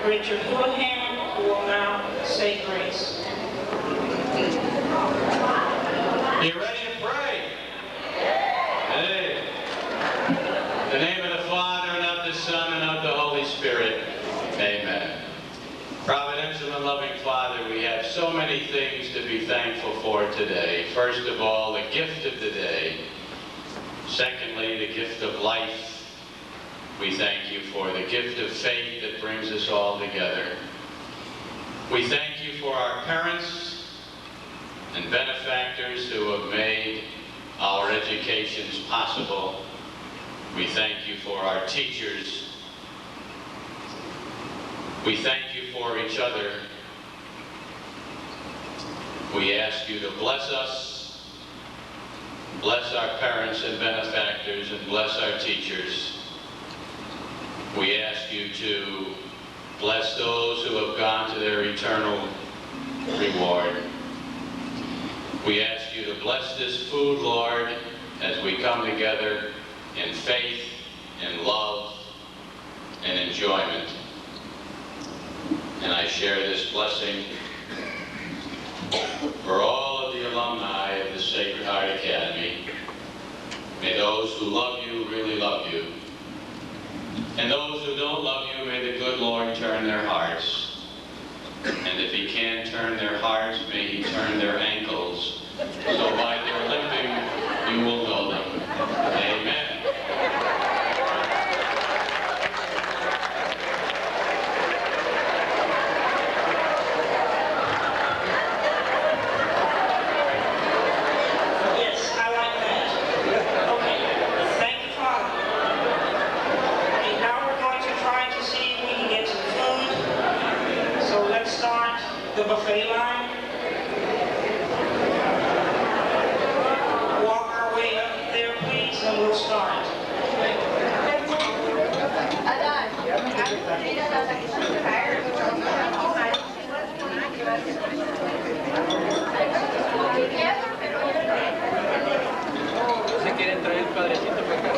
Greet your full hand, who will now say grace. You ready to pray? Hey. In the name of the Father, and of the Son, and of the Holy Spirit. Amen. Providential and loving Father, we have so many things to be thankful for today. First of all, the gift of the day. Secondly, the gift of life. We thank you for the gift of faith that brings us all together. We thank you for our parents and benefactors who have made our educations possible. We thank you for our teachers. We thank you for each other. We ask you to bless us, bless our parents and benefactors, and bless our teachers. We ask you to bless those who have gone to their eternal reward. We ask you to bless this food, Lord, as we come together in faith, in love, and enjoyment. And I share this blessing for all of the alumni of the Sacred Heart Academy. May those who love you really love you. And those who don't love you, may the good Lord turn their hearts. And if he can't turn their hearts, may he turn their ankles, so by their limping you will know them. Amen. The buffet line. Walk our way up there, please, and we'll start. Se quieren traer el padrecito para acá.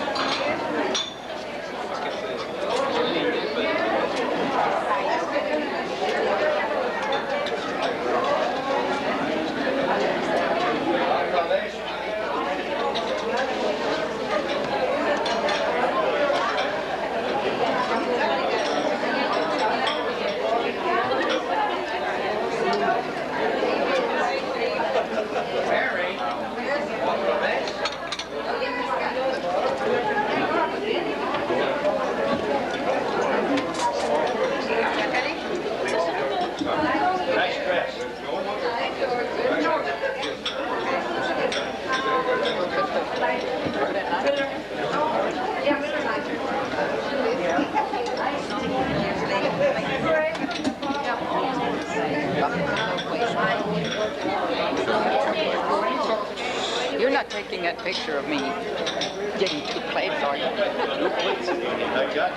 You're not taking that picture of me getting 2 plates, are you? 2 plates. I got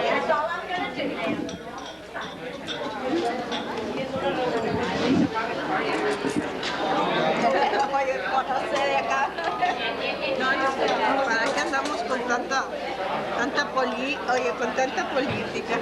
That's all I'm going to do now. ¿Para qué andamos con tanta política?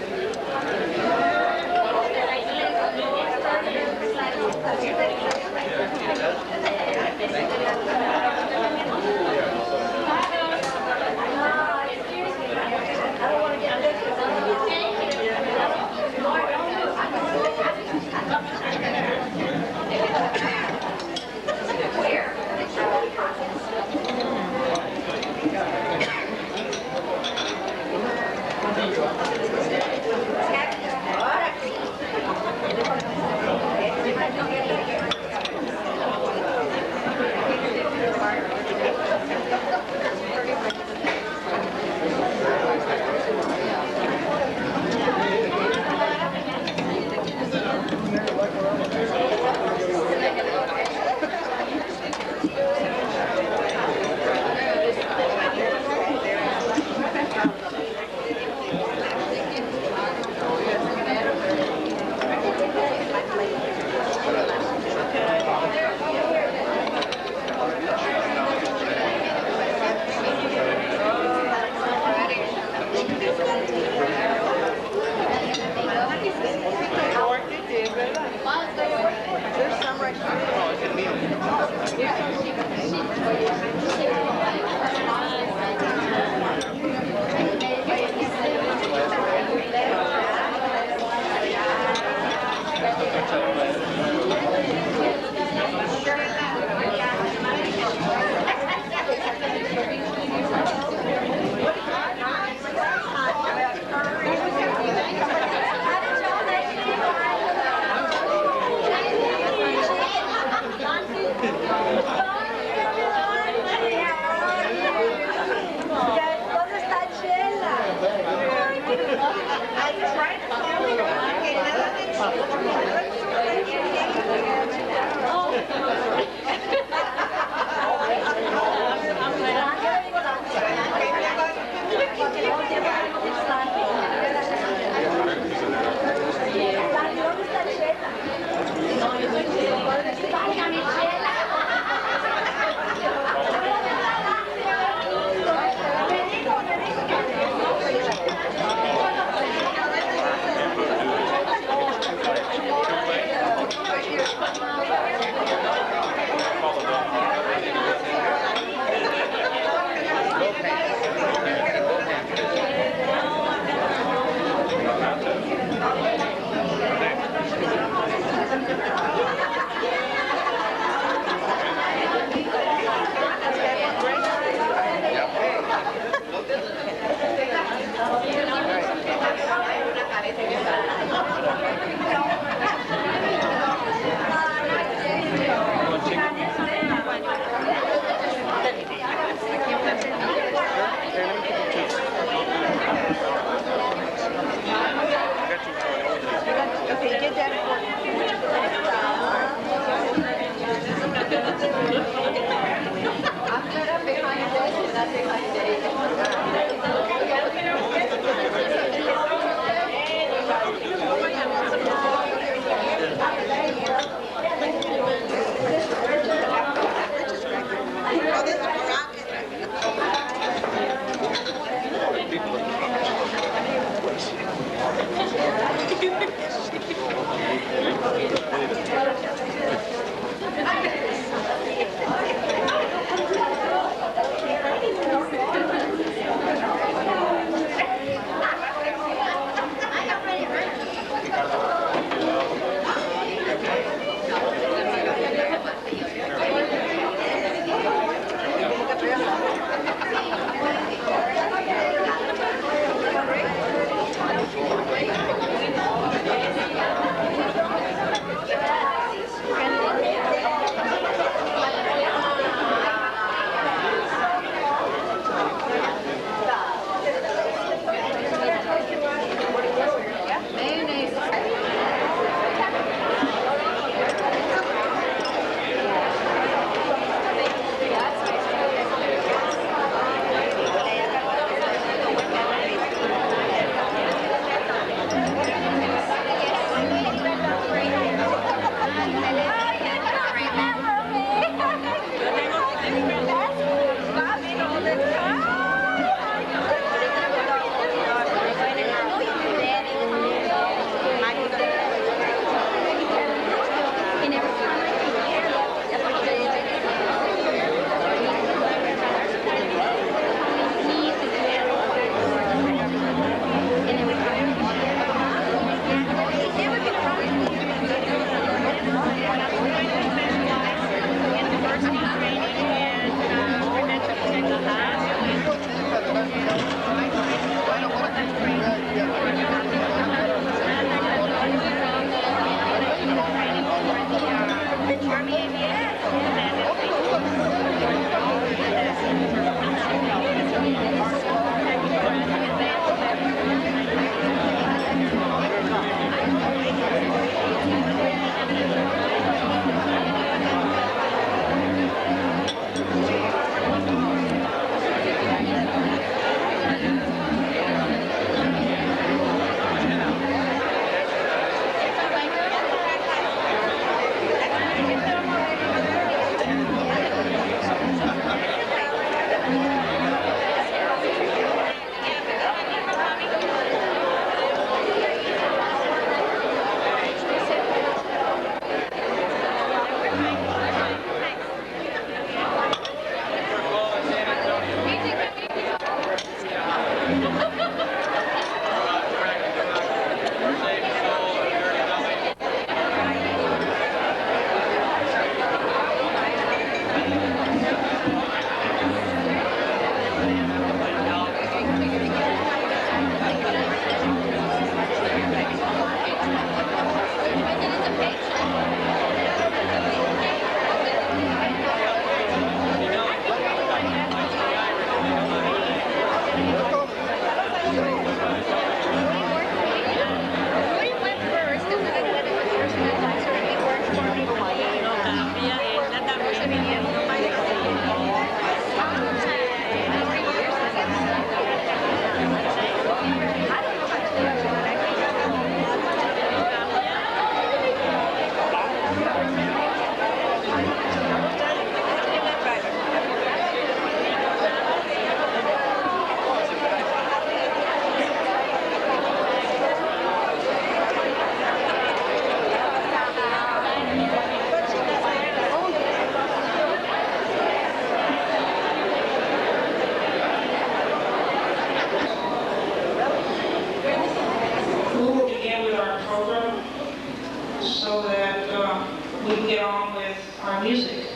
we can get on with our music.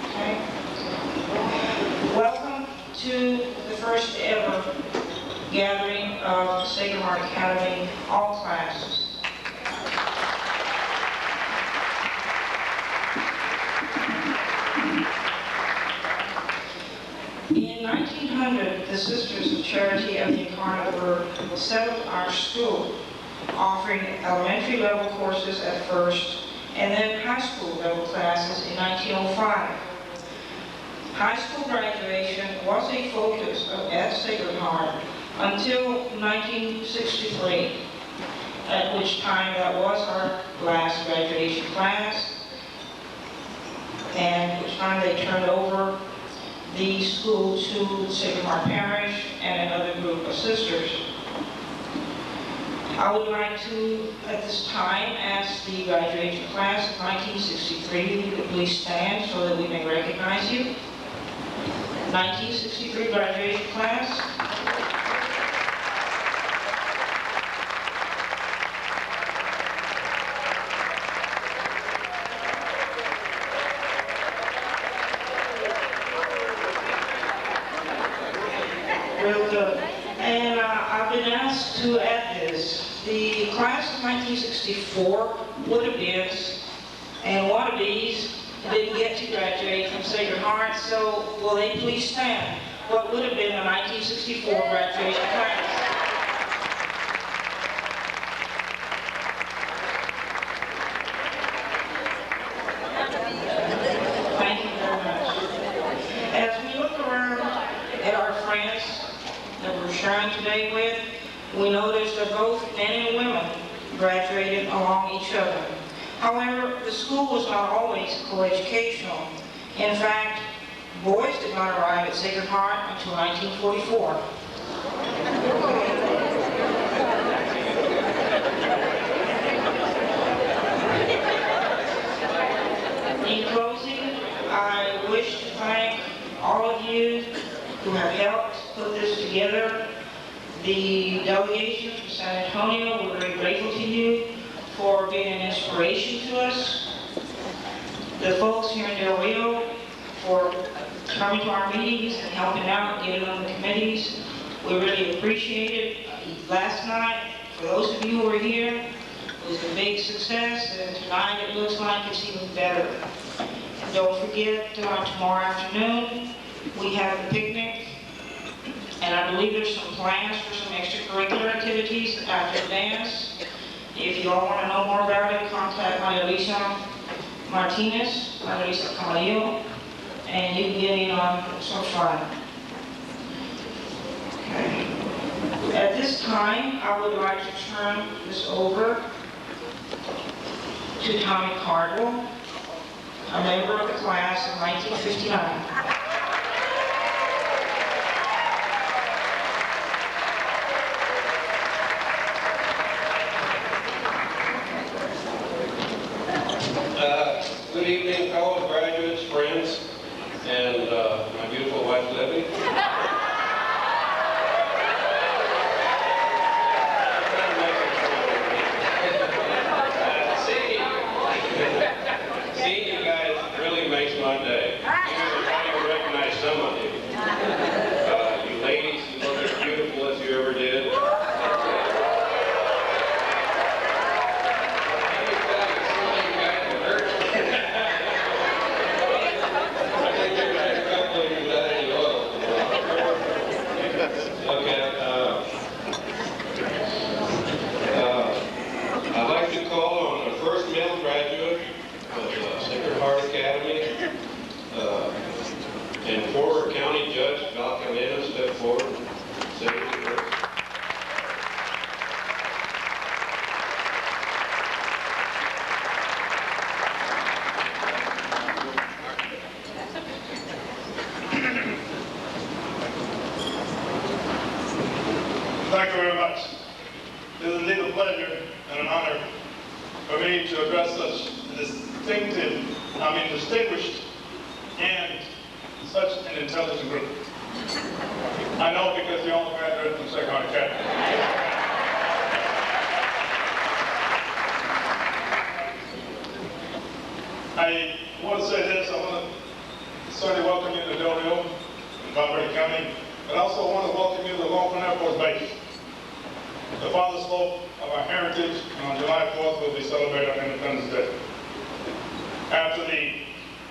Okay? Welcome to the first ever gathering of Sacred Heart Academy, all classes. In 1900, the Sisters of Charity of the Incarnate Word set up our school, offering elementary level courses at first, and then high school level classes in 1905. High school graduation was a focus at Sacred Heart until 1963, at which time that was our last graduation class, and at which time they turned over the school to Sacred Heart Parish and another group of sisters. I would like to, at this time, ask the graduating class of 1963 if you could please stand so that we may recognize you. 1963 graduating class. Real good. And I've been asked to add this. The class of 1964 would-have-beens and wannabes didn't get to graduate from Sacred Heart, so will they please stand? What would have been the 1964 graduation class? Thank you very much. As we look around at our friends that we're sharing today with, we notice that both men and women graduated along each other. However, the school was not always coeducational. In fact, boys did not arrive at Sacred Heart until 1944. In closing, I wish to thank all of you who have helped put this together. The delegation from San Antonio, we're very grateful to you for being an inspiration to us. The folks here in Del Rio for coming to our meetings and helping out, getting on the committees. We really appreciate it. Last night, for those of you who were here, it was a big success, and tonight it looks like it's even better. And don't forget, tomorrow afternoon, we have the picnic. And I believe there's some plans for some extracurricular activities after dance. If you all want to know more about it, contact Maria Luisa Martinez, Maria Luisa Camarillo, and you can get in on some fun. Okay. At this time, I would like to turn this over to Tommy Cardwell, a member of the class of 1959. Good evening, fellow graduates, friends, and my beautiful wife, Libby. Seeing you guys really makes my day. I can't even recognize some of you. You ladies, you look as beautiful as you ever did. I'd like to call on the first male graduate of Sacred Heart Academy and former County Judge Val Caneda step forward. Say a few words. Thank you very much. It is indeed a pleasure and an honor for me to address such a distinguished and such an intelligent group. I know because you're all graduated from Sacred Heart Academy. I want to say this, I want to certainly welcome you to Del Rio in Valverde County, but I also want to welcome you to Longford Air Force Base. The farthest slope of our heritage, and on July 4th we'll be celebrating our Independence Day. After the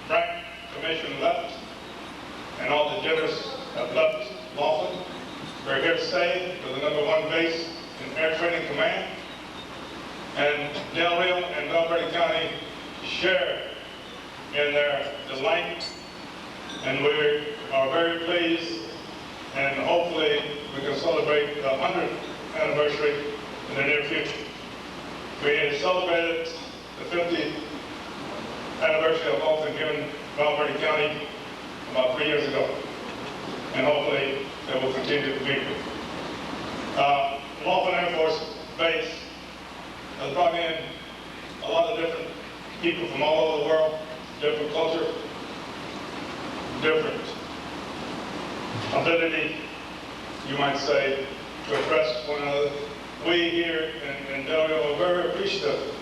rank commission left, and all the generals have left Lawson, we're here to stay with the #1 base in Air Training Command. And Del Rio and Valverde County share in their delight, and we are very pleased, and hopefully we can celebrate the 100th anniversary in the near future. We had celebrated the 50th anniversary of Lawson here in Valverde County about 3 years ago, and hopefully it will continue to be. Lawson Air Force Base has brought in a lot of different people from all over the world, different culture, different ability, you might say, to address one another. We here in Del Rio are very appreciative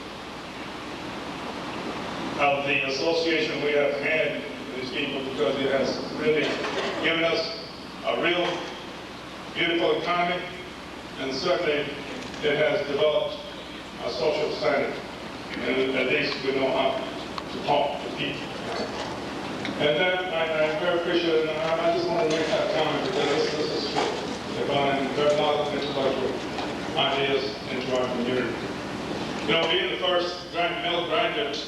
of the association we have had with these people, because it has really given us a real beautiful economy, and certainly it has developed a social standard, and at least we know how to talk to people. And then I'm very appreciative, and I just want to make that comment because this is true. There are a lot of intellectual ideas into our community. You know, being the first male graduate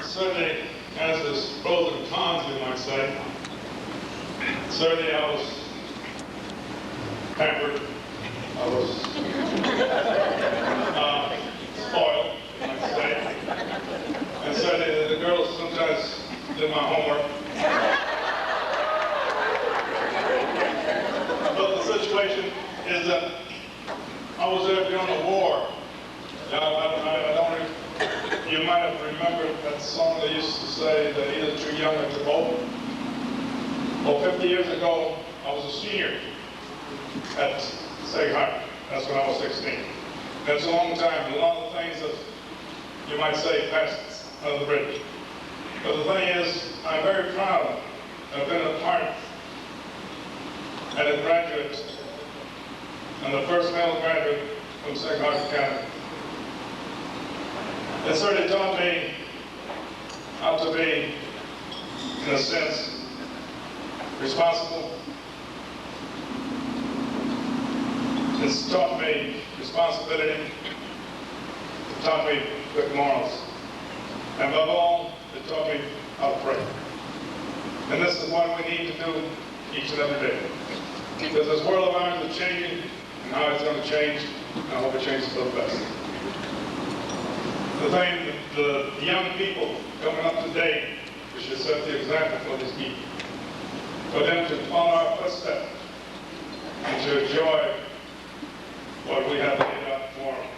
certainly has its pros and cons, you might say. Certainly I was pampered. I was spoiled, you might say. And certainly the girls sometimes did my homework. But the situation is that I was there during the war. You might have remembered that song they used to say that either too young or too old. Well, 50 years ago, I was a senior at Sag Harbor. That's when I was 16. That's a long time. A lot of things that you might say passed under the bridge. But the thing is, I'm very proud to have been a part and a graduate, and the first male graduate from Sag Harbor County. It certainly taught me how to be, in a sense, responsible. It's taught me responsibility. It taught me good morals. And above all, it taught me how to pray. And this is what we need to do each and every day. Because this world of ours is changing, and how it's going to change, and I hope it changes for the best. The thing, the young people coming up today, we should set the example for these people. For them to follow our footsteps and to enjoy what we have laid out for them.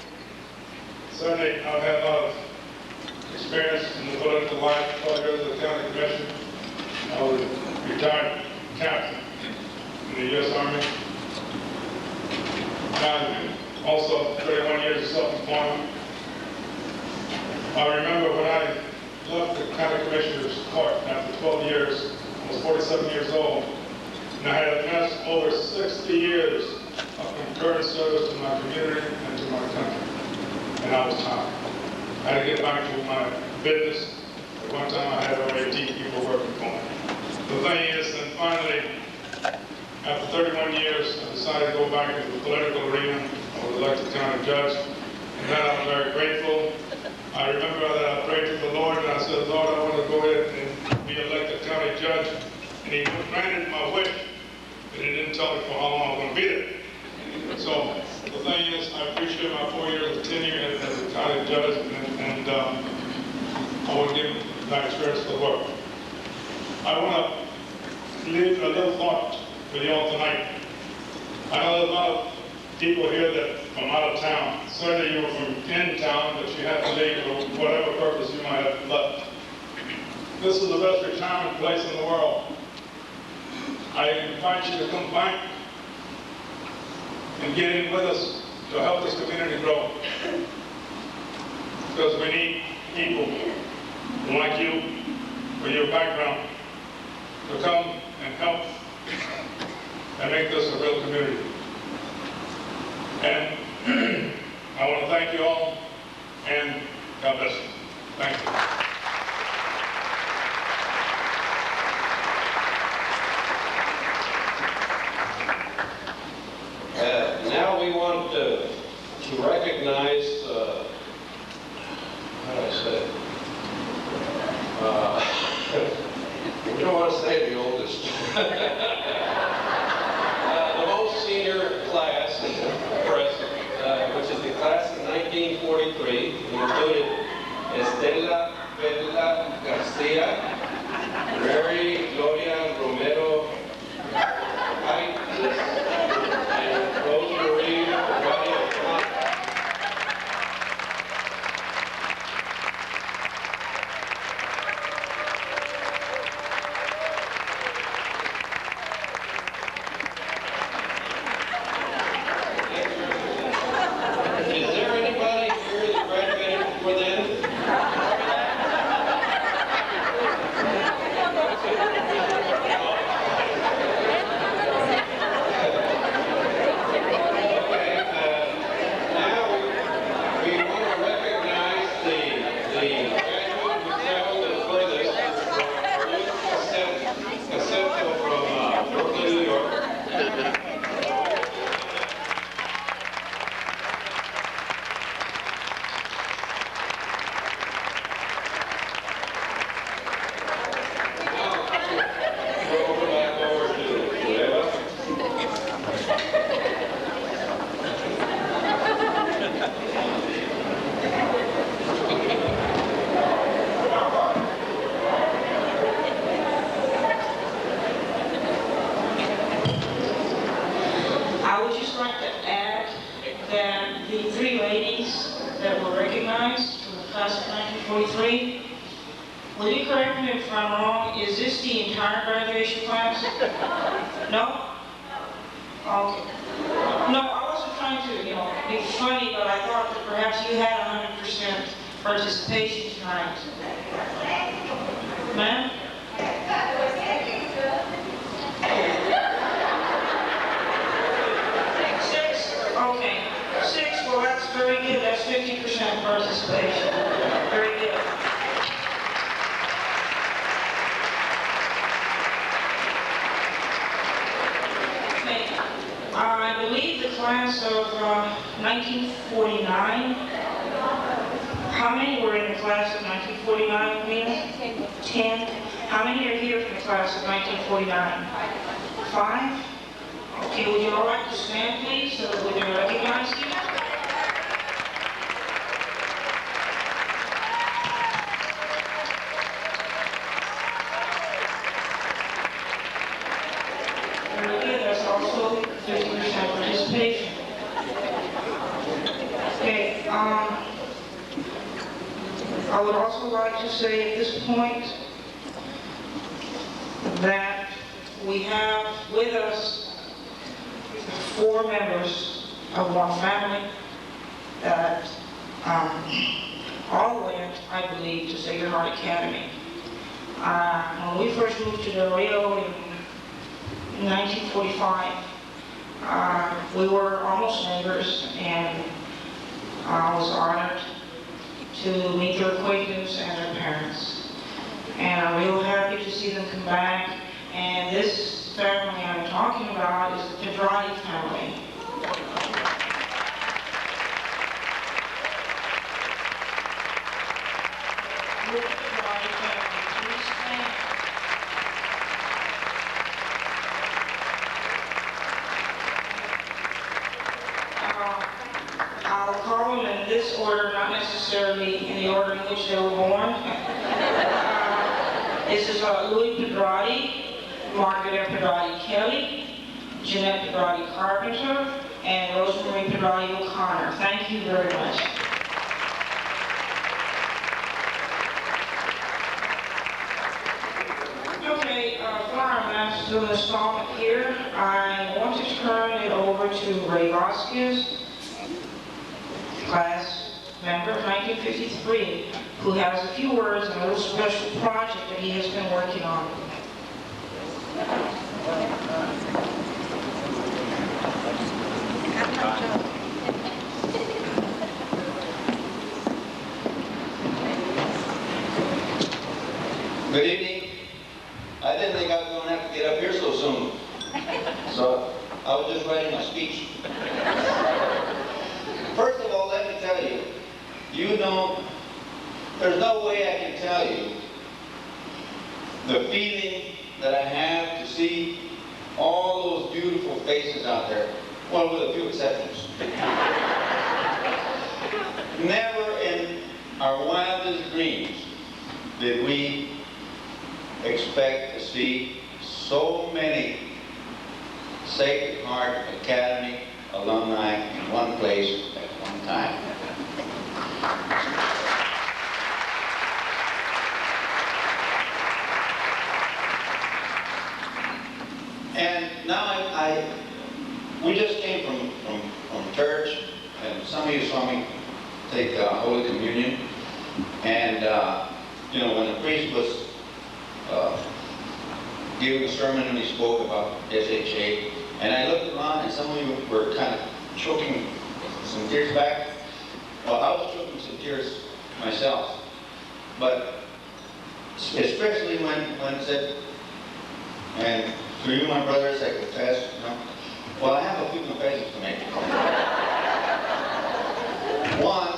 Certainly, I've had a lot of experience in the political life, 12 years as a county commissioner. I was a retired captain in the U.S. Army. And also 31 years of self-employment. I remember when I left the county commissioner's court after 12 years, I was 47 years old, and I had amassed over 60 years of concurrent service to my community and to my country. And I was tired. I had to get back to my business. At one time I had over 18 people working for me. The thing is, then finally, after 31 years, I decided to go back into the political arena. I was elected county judge, and then I was very grateful. I remember that I prayed to the Lord, and I said, Lord, I want to go ahead and be elected county judge. And he granted my wish, but he didn't tell me for how long I was going to be there. So the thing is, I appreciate my 4 years of tenure as a county judge, and I want to give that experience to the work. I want to leave a little thought with you all tonight. I know there's a lot of people here that from out of town. Certainly you were from in town, but you had to leave for whatever purpose you might have left. This is the best retirement place in the world. I invite you to come back and get in with us to help this community grow. Because we need people like you, with your background, to come and help and make this a real community. And I want to thank you all, and God bless you. Thank you. Now we want to recognize, how do I say it? We don't want to say the oldest. The most senior class present, which is the class of 1943, included Estela Bella Garcia, Mary Gloria Romero Paitis, and Rosemarie Guadalupe. that the three ladies that were recognized from the class of 1943, will you correct me if I'm wrong, is this the entire graduation class? No? Okay. No, I wasn't trying to, be funny, but I thought that perhaps you had 100% participation tonight. Ma'am? Six? Okay. 6, well, that's very good. That's 50% participation. Very good. Okay. I believe the class of 1949, how many were in the class of 1949, Lena? 10. How many are here from the class of 1949? 5? Okay, would you all like to stand, please, so that we can recognize you? Very good, that's also 50% participation. Okay, I would also like to say at this point that we have with us 4 members of our family that all went, I believe, to Sacred Heart Academy. When we first moved to Del Rio in 1945, we were almost neighbors, and I was honored to meet their acquaintance and their parents. And I'm real happy to see them come back. And this family I'm talking about is the Pedrati family. With the Pedrati family, please stand. I'll call them in this order, not necessarily in the order in which they were born. This is Louis Pedrati, Margaret Pedrati Kelly, Jeanette Pedrati Carpenter, and Rosemary Pedrati O'Connor. Thank you very much. Okay, for our last installment here, I want to turn it over to Ray Vasquez, class member of 1953, who has a few words on a little special project that he has been working on. Good evening. I didn't think I was going to have to get up here so soon. So I was just writing my speech. First of all, let me tell you, there's no way I can tell you the feeling that I have to see all those beautiful faces out there, well, with a few exceptions. Never in our wildest dreams did we expect to see so many Sacred Heart Academy alumni in one place at one time. And now we just came from church, and some of you saw me take Holy Communion. And when the priest was giving a sermon and he spoke about SHA, and I looked around and some of you were kind of choking some tears back. Well, I was choking some tears myself, but especially when it said, and to you, my brothers, I confess, well, I have a few confessions to make. One,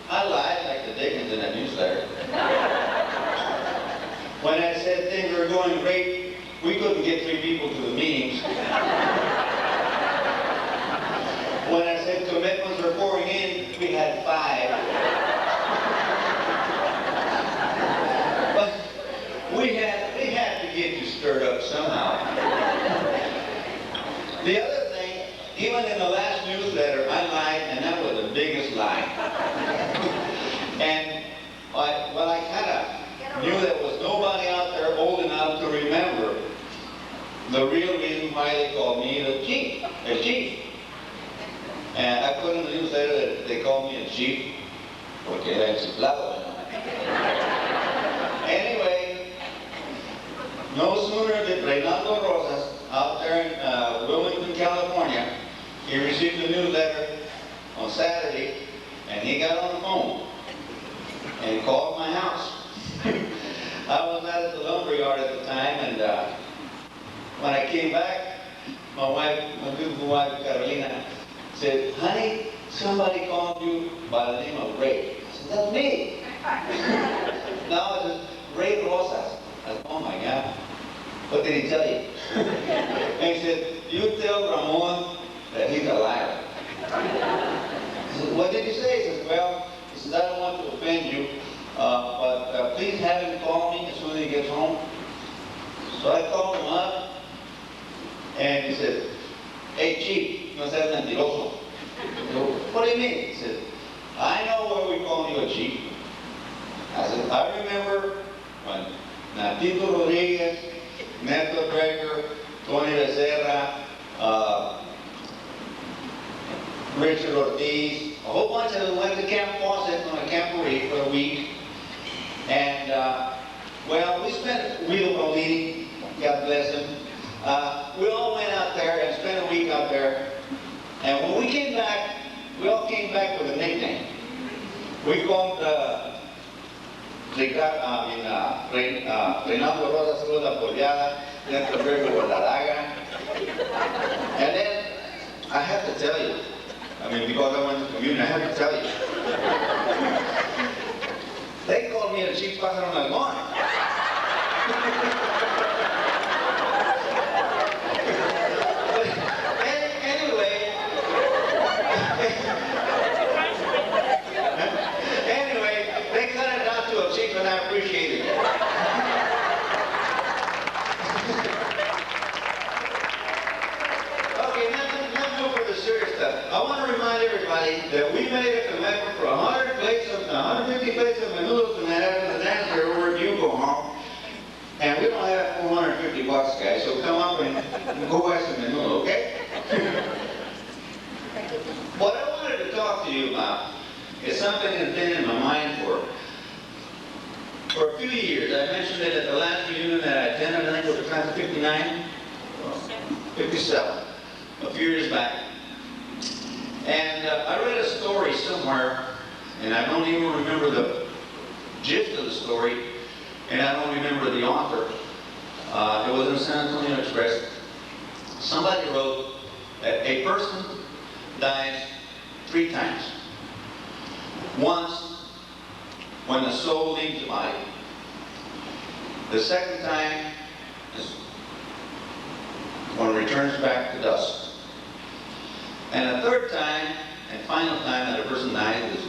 I lied like the Dickens in that newsletter. When I said things were going great, we couldn't get 3 people to the meetings. When I said commitments were pouring in, we had 5. But we had to get you stirred up somehow. The other thing, even in the last newsletter, I lied And I kind of knew there was nobody out there old enough to remember the real reason why they called me the chief. And I put in the newsletter that they called me a chief, porque era el chiflado. Anyway, no sooner did Reynaldo Rosas, out there in Wilmington, California, he received the newsletter on Saturday, and he got on the phone, and he called my house. I was out at the lumberyard at the time, and when I came back, my beautiful wife, Carolina, said, honey, somebody called you by the name of Ray. I said, that's me. Now it's Ray Rosas. I said, oh my God. What did he tell you? And he said, you tell Ramon that he's a liar. I said, what did he say? He says, well, he says, I don't want to offend you, but please have him call me as soon as he gets home. So I called him up, and he said, hey, Chief, no seas mentiroso. I said, what do you mean? He said, I know why we call you a chief. I said, I remember when Natito Rodriguez, Neto Dreger, Tony Becerra, Richard Ortiz, a whole bunch of them went to Camp Fawcett on a camporee for a week. And, well, we spent Guido Paulini, God bless him. We all went out there and spent a week out there. And when we came back, we all came back with a nickname. We called Reynaldo Rosas was la Pollada, Neto Dreger was la Daga. And then, I have to tell you, I mean, because I went to communion, I have to tell you. They called me a Chief Pájaro Nalgón. Anyway, they cut it down to a chief, and I appreciate it. Okay, let's go for the serious stuff. I want to remind everybody that we made a commitment for 150 plates of menudo tonight after the dance where you go home. And we don't have $450, guys, so come up and go buy some menudo, okay? What I wanted to talk to you about is something that's been in my mind for a few years. I mentioned it at the last reunion that I attended, I think it was class of 59, 57, a few years back. And I read a story somewhere, and I don't even remember the gist of the story, and I don't remember the author. It was in the San Antonio Express. Somebody wrote that a person dies 3 times. Once, when the soul leaves the body. The second time is when it returns back to dust. And the third time, and final time that a person dies is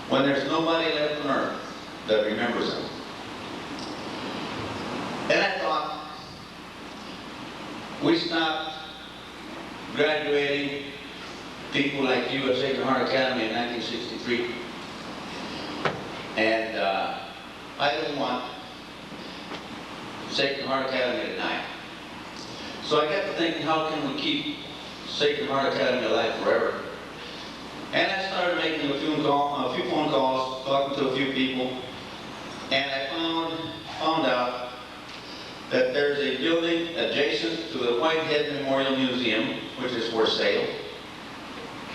when there's nobody left on earth that remembers them. And I thought, we stopped graduating people like you at Sacred Heart Academy in 1963. And I didn't want Sacred Heart Academy to die. So I got to thinking, how can we keep Sacred Heart Academy alive forever? And I started making a few phone calls, talking to a few people, and I found out that there's a building adjacent to the Whitehead Memorial Museum, which is for sale.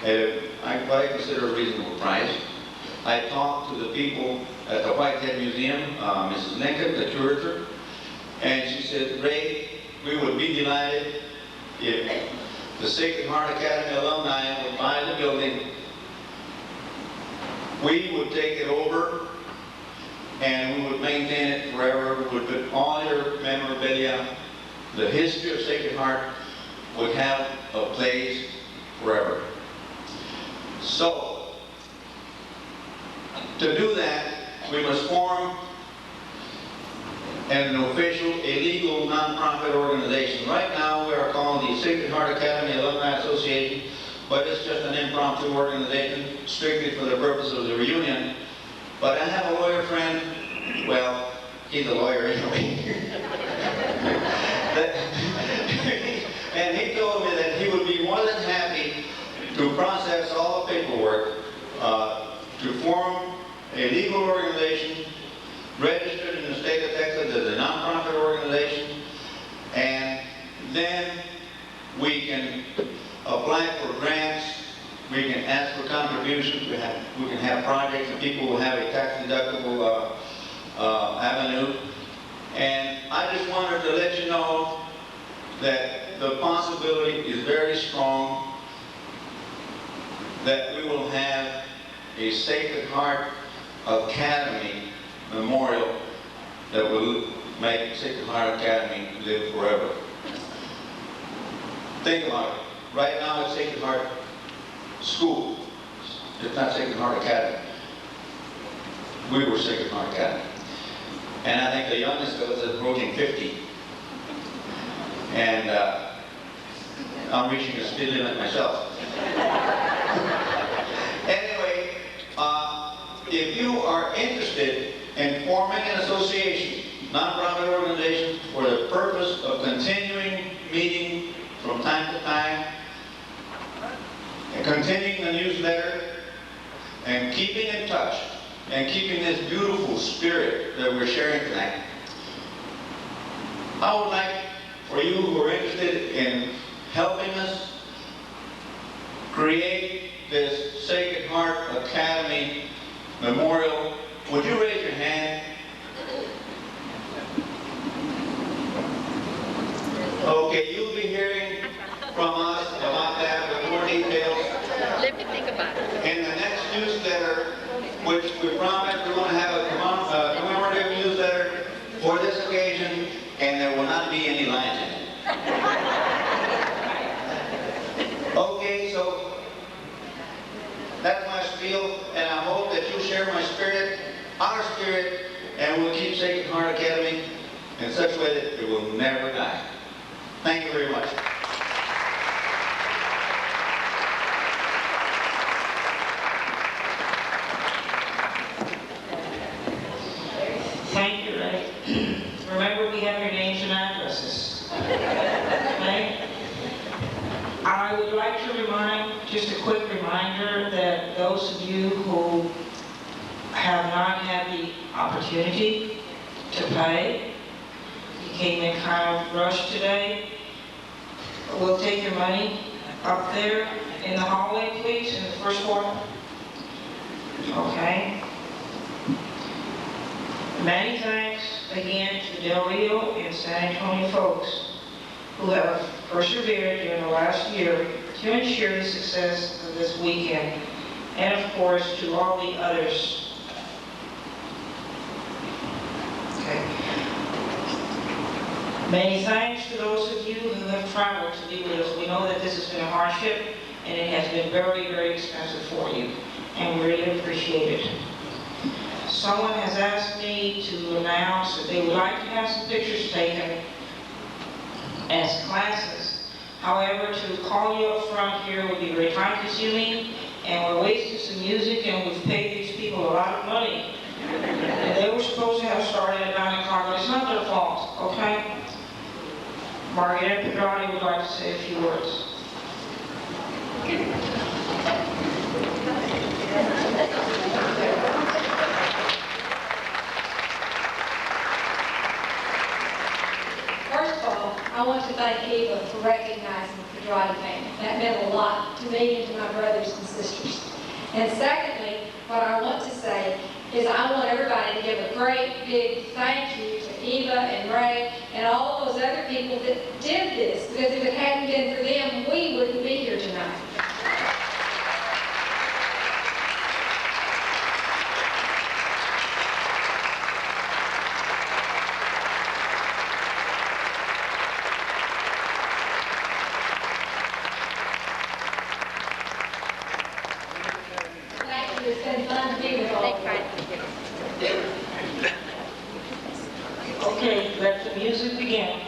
I consider a reasonable price. I talked to the people at the Whitehead Museum, Mrs. Lincoln, the curator, and she said, Ray, we would be delighted if the Sacred Heart Academy alumni would buy the building. We would take it over, and we would maintain it forever. We would put all your memorabilia, the history of Sacred Heart would have a place forever. So, to do that, we must form an official, illegal, non-profit organization. Right now, we are called the Sacred Heart Academy Alumni Association, but it's just an impromptu organization, strictly for the purpose of the reunion. But I have a lawyer friend, well, he's a lawyer anyway. And he told me that he would be more than happy to process all the paperwork to form a legal organization registered in the state of Texas as a nonprofit organization, and then we can apply for grants, we can ask for contributions, we can have projects, and people will have a tax-deductible avenue. And I just wanted to let you know that the possibility is very strong that we will have a Sacred Heart Academy memorial that will make Sacred Heart Academy live forever. Think about it. Right now it's Sacred Heart School. It's not Sacred Heart Academy. We were Sacred Heart Academy. And I think the youngest of us is approaching 50. And I'm reaching a speed limit myself. Anyway, if you are interested in forming an association, nonprofit organization, for the purpose of continuing meeting from time to time, and continuing the newsletter, and keeping in touch, and keeping this beautiful spirit that we're sharing tonight, I would like for you who are interested in helping us create this Sacred Heart Academy memorial, would you raise your hand? Okay, you'll be hearing from us about that with more details. Let me think about it. In the next newsletter, which we promised we're going to have a commemorative newsletter for this occasion, and there will not be any lines in it. Okay, so that's my spiel, and I hope that you share my spirit, our spirit, and we'll keep Sacred Heart Academy in such a way that it will never die. Thank you very much. Thank you, Ray. Remember, we have your names and addresses. Okay? I would like to remind, just a quick reminder, that those of you who have not had the opportunity to pay, you came in kind of rushed today, we'll take your money up there in the hallway, please, in the first floor. Okay? Many thanks again to the Del Rio and San Antonio folks who have persevered during the last year to ensure the success of this weekend, and of course to all the others. Okay. Many thanks to those of you who have traveled to be with us. We know that this has been a hardship and it has been very, very expensive for you, and we really appreciate it. Someone has asked me to announce that they would like to have some pictures taken as classes. However, to call you up front here would be very time consuming, and we're wasting some music, and we've paid these people a lot of money. And they were supposed to have started at 9 o'clock, but it's not their fault, okay? Margarita Pedrani would like to say a few words. First of all, I want to thank Eva for recognizing the Pedrati family. That meant a lot to me and to my brothers and sisters. And secondly, what I want to say is I want everybody to give a great big thank you to Eva and Ray and all of those other people that did this, because if it hadn't been for them, we wouldn't be here tonight. Thank you. It's been fun to be with all of you. Okay, let the music begin.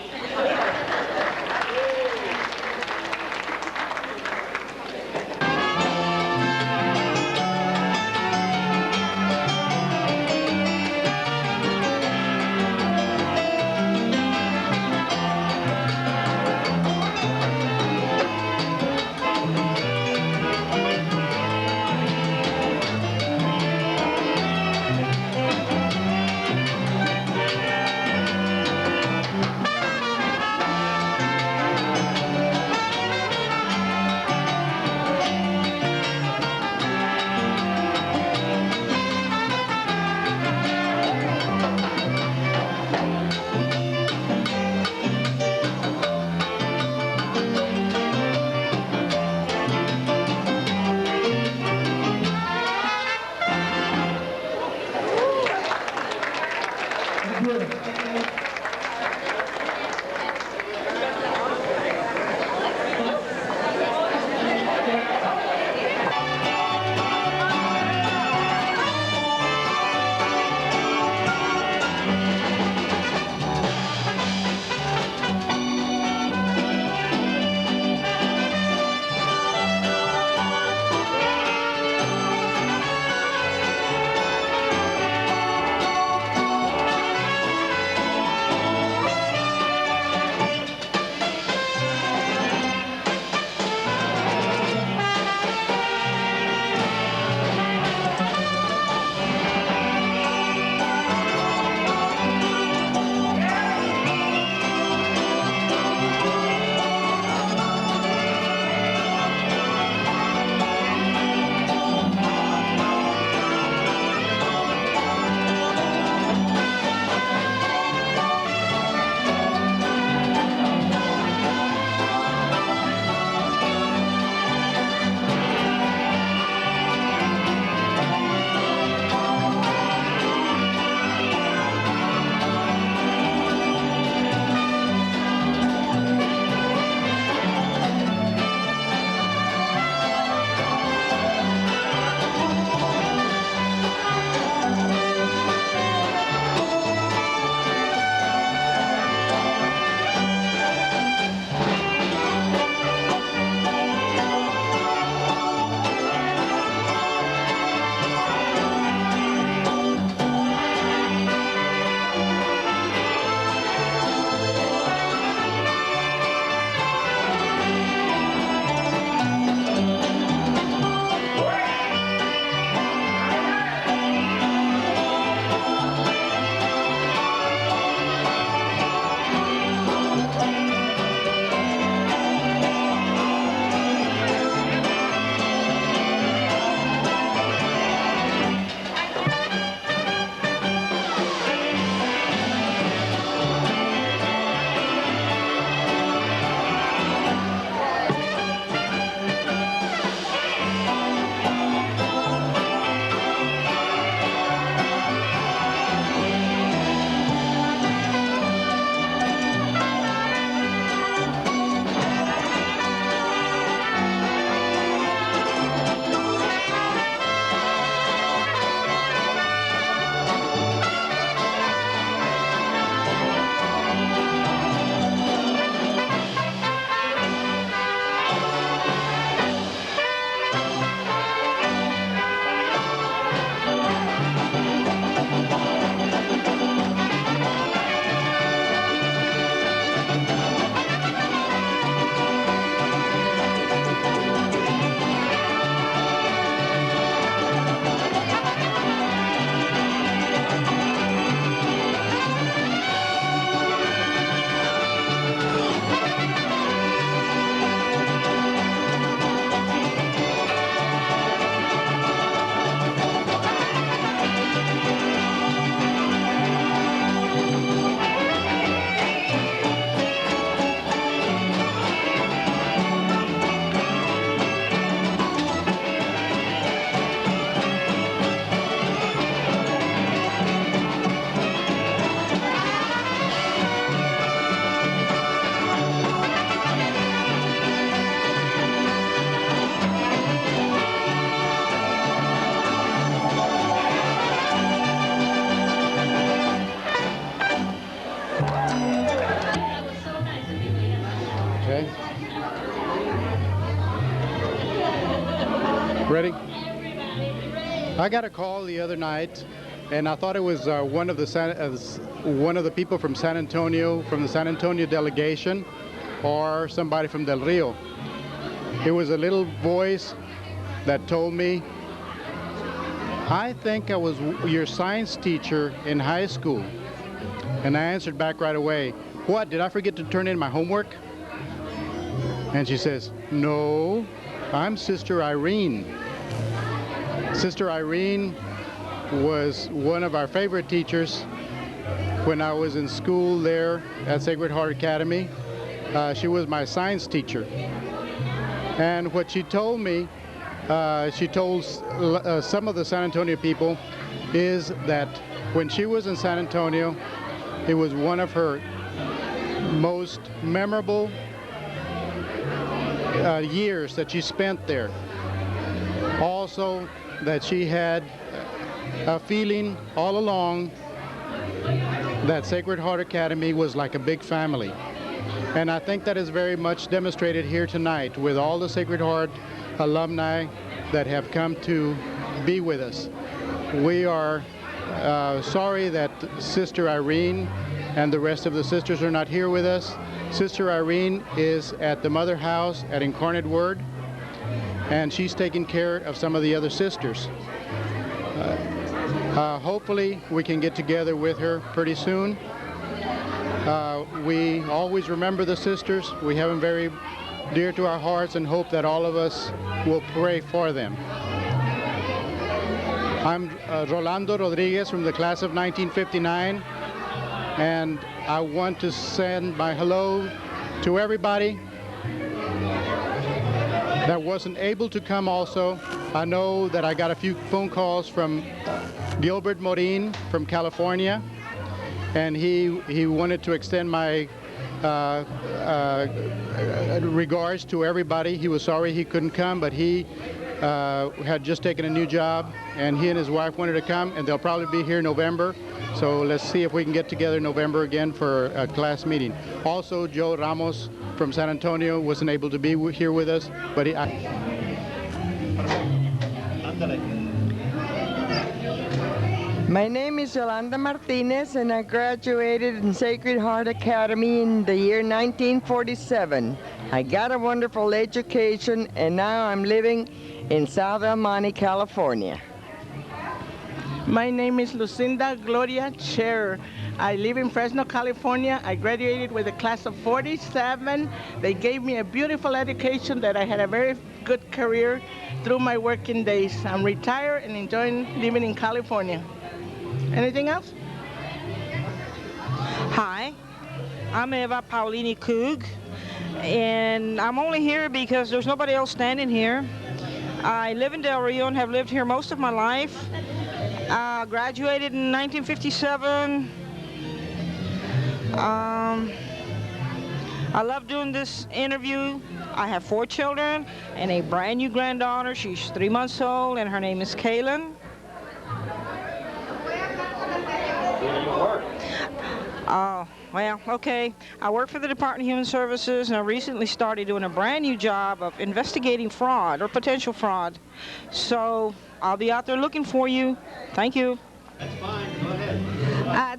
Ready? I got a call the other night, and I thought it was one of the people from San Antonio, from the San Antonio delegation, or somebody from Del Rio. It was a little voice that told me, "I think I was your science teacher in high school." And I answered back right away, "What, did I forget to turn in my homework?" And she says, "No, I'm Sister Irene." Sister Irene was one of our favorite teachers when I was in school there at Sacred Heart Academy. She was my science teacher. And what she told me, she told some of the San Antonio people, is that when she was in San Antonio, it was one of her most memorable years that she spent there. Also, that she had a feeling all along that Sacred Heart Academy was like a big family. And I think that is very much demonstrated here tonight with all the Sacred Heart alumni that have come to be with us. We are sorry that Sister Irene and the rest of the sisters are not here with us. Sister Irene is at the Mother House at Incarnate Word, and she's taking care of some of the other sisters. Hopefully we can get together with her pretty soon. We always remember the sisters. We have them very dear to our hearts and hope that all of us will pray for them. I'm Rolando Rodriguez from the class of 1959, and I want to send my hello to everybody that wasn't able to come also. I know that I got a few phone calls from Gilbert Morin from California, and he wanted to extend my regards to everybody. He was sorry he couldn't come, but he had just taken a new job, and he and his wife wanted to come, and they'll probably be here in November. So let's see if we can get together in November again for a class meeting. Also, Joe Ramos from San Antonio wasn't able to be here with us, but he... My name is Yolanda Martinez, and I graduated in Sacred Heart Academy in the year 1947. I got a wonderful education, and now I'm living in South El Monte, California. My name is Lucinda Gloria Cher. I live in Fresno, California. I graduated with a class of 47. They gave me a beautiful education that I had a very good career through my working days. I'm retired and enjoying living in California. Anything else? Hi, I'm Eva Paulini Coog, and I'm only here because there's nobody else standing here. I live in Del Rio and have lived here most of my life. Graduated in 1957. I love doing this interview. I have 4 children and a brand new granddaughter. She's 3 months old, and her name is Kaylin. Oh, well, okay. I work for the Department of Human Services, and I recently started doing a brand new job of investigating fraud or potential fraud. So I'll be out there looking for you. Thank you. That's fine. Go ahead.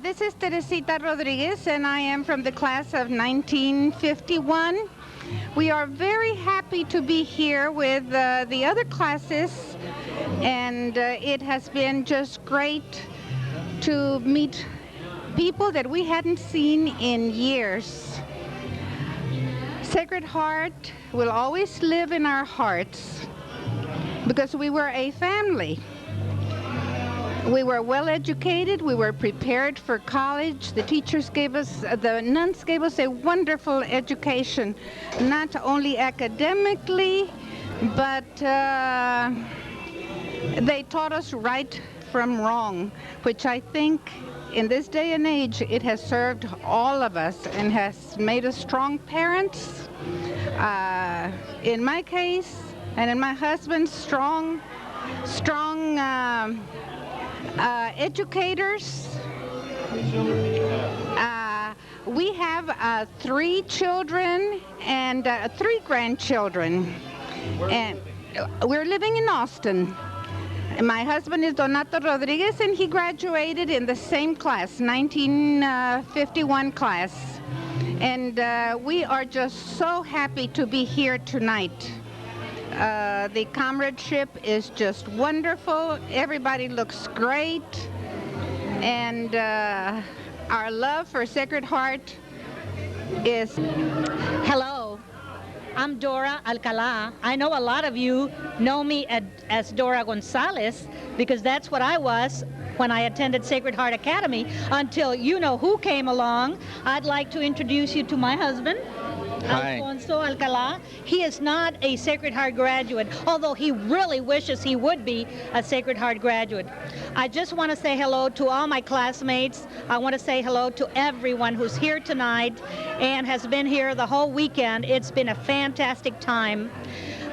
This is Teresita Rodriguez, and I am from the class of 1951. We are very happy to be here with the other classes, and it has been just great to meet people that we hadn't seen in years. Sacred Heart will always live in our hearts because we were a family. We were well educated, we were prepared for college. The teachers gave us, the nuns gave us a wonderful education, not only academically, but they taught us right from wrong, which I think in this day and age, it has served all of us and has made us strong parents. In my case, and in my husband's, strong educators. We have 3 children and 3 grandchildren. we're living in Austin. My husband is Donato Rodriguez, and he graduated in the same class, 1951 class. And we are just so happy to be here tonight. The comradeship is just wonderful. Everybody looks great. And our love for Sacred Heart is... Hello, I'm Dora Alcala. I know a lot of you know me as Dora Gonzalez because that's what I was when I attended Sacred Heart Academy until you know who came along. I'd like to introduce you to my husband, Hi. Alfonso Alcala. He is not a Sacred Heart graduate, although he really wishes he would be a Sacred Heart graduate. I just want to say hello to all my classmates. I want to say hello to everyone who's here tonight and has been here the whole weekend. It's been a fantastic time.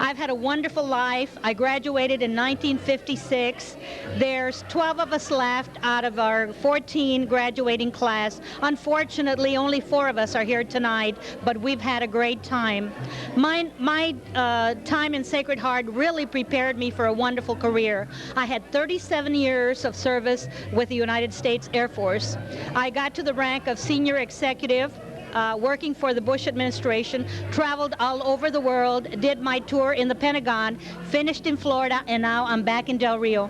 I've had a wonderful life. I graduated in 1956. There's 12 of us left out of our 14 graduating class. Unfortunately, only 4 of us are here tonight, but we've had a great time. My time in Sacred Heart really prepared me for a wonderful career. I had 37 years of service with the United States Air Force. I got to the rank of senior executive, working for the Bush administration, traveled all over the world, did my tour in the Pentagon, finished in Florida, and now I'm back in Del Rio.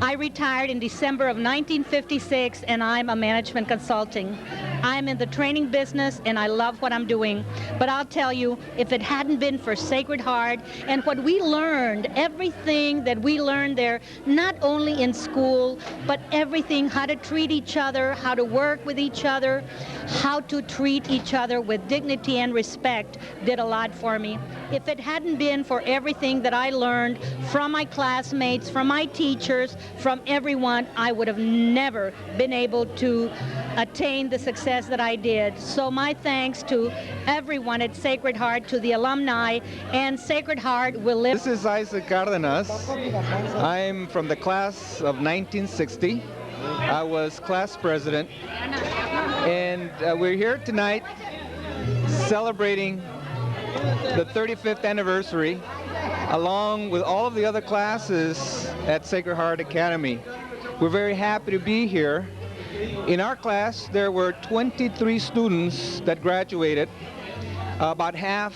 I retired in December of 1956, and I'm a management consulting. I'm in the training business, and I love what I'm doing. But I'll tell you, if it hadn't been for Sacred Heart and what we learned, everything that we learned there, not only in school, but everything, how to treat each other, how to work with each other, how to treat each other with dignity and respect, did a lot for me. If it hadn't been for everything that I learned from my classmates, from my teachers, from everyone, I would have never been able to attain the success that I did. So my thanks to everyone at Sacred Heart, to the alumni, and Sacred Heart will live. This is Isaac Cardenas. I'm from the class of 1960. I was class president, and we're here tonight celebrating the 35th anniversary along with all of the other classes at Sacred Heart Academy. We're very happy to be here. In our class, there were 23 students that graduated. About half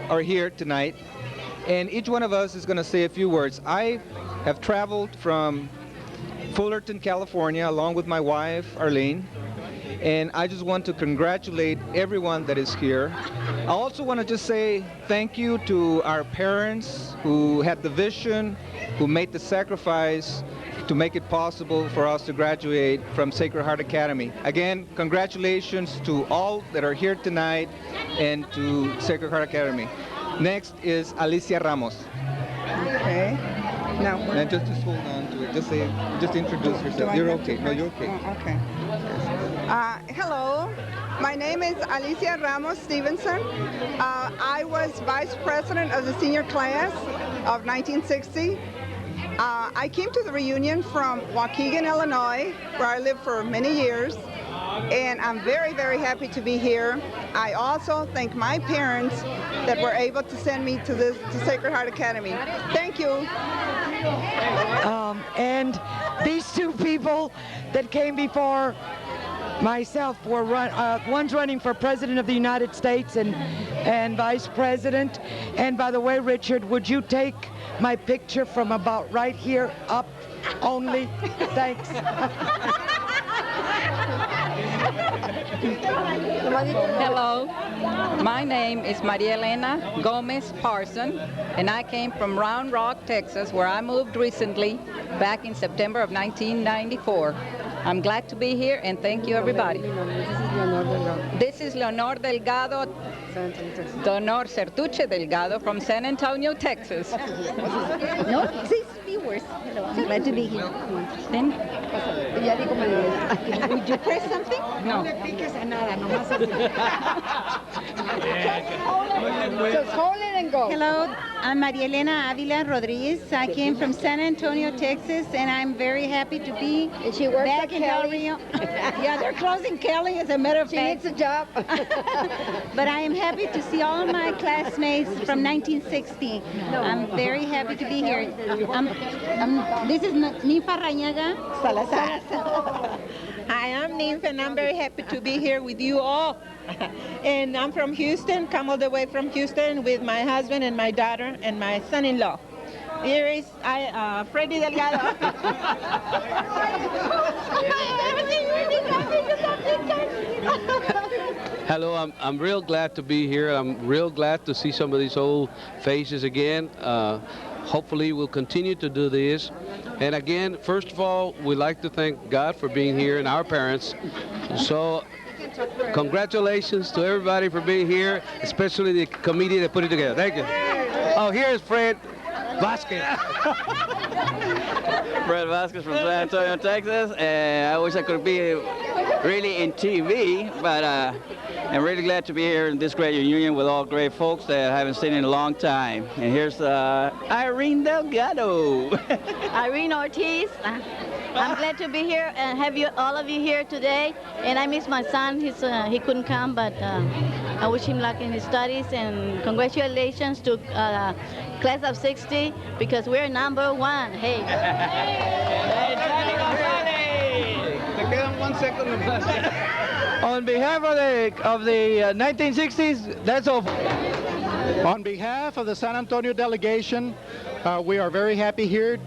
are here tonight, and each one of us is going to say a few words. I have traveled from Fullerton, California, along with my wife, Arlene, and I just want to congratulate everyone that is here. I also want to just say thank you to our parents who had the vision, who made the sacrifice to make it possible for us to graduate from Sacred Heart Academy. Again, congratulations to all that are here tonight and to Sacred Heart Academy. Next is Alicia Ramos. Okay. Now, And just hold on to it. Just introduce yourself. You're okay. No, you're okay. Oh, okay. Hello, my name is Alicia Ramos Stevenson. I was vice president of the senior class of 1960. I came to the reunion from Waukegan, Illinois, where I lived for many years, and I'm very, very happy to be here. I also thank my parents that were able to send me to Sacred Heart Academy. Thank you. And these two people that came before myself were one's running for President of the United States and Vice President. And by the way, Richard, would you take my picture from about right here up only? Thanks. Hello, my name is Maria Elena Gomez Parson, and I came from Round Rock, Texas, where I moved recently back in September of 1994. I'm glad to be here, and thank you, everybody. This is Leonor Delgado, Donor Sertuche Delgado from San Antonio, Texas. No, six viewers. Hello, I'm glad to be here. Then, would you press something? No. No le piques a nada, nomás así. Just hold it and go. Hello, I'm Maria Elena Avila Rodriguez. I came from San Antonio, Texas, and I'm very happy to be She works back at in Del Kelly. Rio. Yeah, they're closing Kelly, as a matter of She fact. needs a job. But I am happy to see all my classmates from 1960. I'm very happy to be here. This is Ninfa Rañaga Salazar. Hi, I'm Nymph, and I'm very happy to be here with you all. And I'm from Houston, come all the way from Houston with my husband and my daughter and my son-in-law. Here is Freddy Delgado. Hello, I'm real glad to be here. I'm real glad to see some of these old faces again. Hopefully we'll continue to do this. And again, first of all, we'd like to thank God for being here and our parents. So congratulations to everybody for being here, especially the committee that put it together. Thank you. Oh, here's Fred Vasquez. Fred Vasquez from San Antonio, Texas, and I wish I could be really in TV, but I'm really glad to be here in this great reunion with all great folks that I haven't seen in a long time. And here's Irene Delgado. Irene Ortiz. I'm glad to be here and have all of you here today. And I miss my son. He couldn't come, but I wish him luck in his studies. And congratulations to class of 60 because we're number one. Hey. On behalf of the 1960s, that's all. On behalf of the San Antonio delegation, we are very happy here